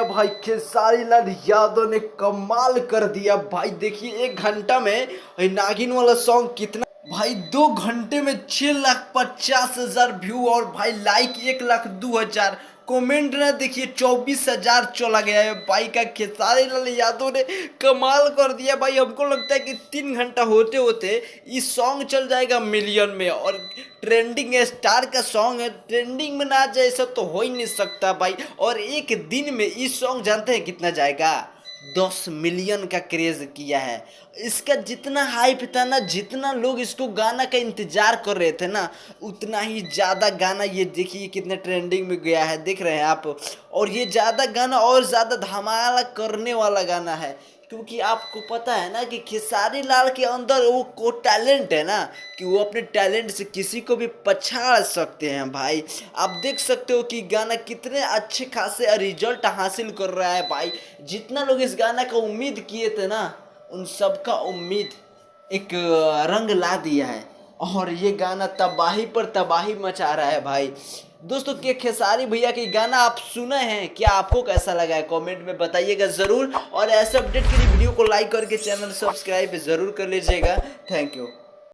गया भाई। खेसारी लाल यादव ने कमाल कर दिया भाई। देखिए 1 घंटा में नागिन वाला सॉन्ग कितना भाई, 2 घंटे में 6,50,000 व्यू और भाई लाइक 1,02,000, कमेंट ना देखिए 24,000 चला गया है भाई का। खेसारी लाल यादव ने कमाल कर दिया भाई। हमको लगता है कि 3 घंटा होते होते इस सॉन्ग चल जाएगा मिलियन में, और ट्रेंडिंग स्टार का सॉन्ग है, ट्रेंडिंग में ना जाए ऐसा तो हो ही नहीं सकता भाई। और एक दिन में इस सॉन्ग जानते हैं कितना जाएगा? 10 मिलियन का क्रेज किया है। इसका जितना हाइप था ना, जितना लोग इसको गाना का इंतजार कर रहे थे ना, उतना ही ज़्यादा गाना ये देखिए कितने ट्रेंडिंग में गया है, देख रहे हैं आप। और ये ज़्यादा गाना और ज़्यादा धमाका करने वाला गाना है, क्योंकि आपको पता है ना कि खेसारी लाल के अंदर वो को टैलेंट है ना, कि वो अपने टैलेंट से किसी को भी पछाड़ सकते हैं भाई। आप देख सकते हो कि गाना कितने अच्छे खासे रिजल्ट हासिल कर रहा है भाई। जितना लोग इस गाना का उम्मीद किए थे ना, उन सबका उम्मीद एक रंग ला दिया है, और ये गाना तबाही पर तबाही मचा रहा है भाई। दोस्तों के खेसारी भैया की गाना आप सुने हैं, क्या आपको कैसा लगा है कमेंट में बताइएगा ज़रूर। और ऐसे अपडेट के लिए वीडियो को लाइक करके चैनल सब्सक्राइब ज़रूर कर लीजिएगा। Thank you.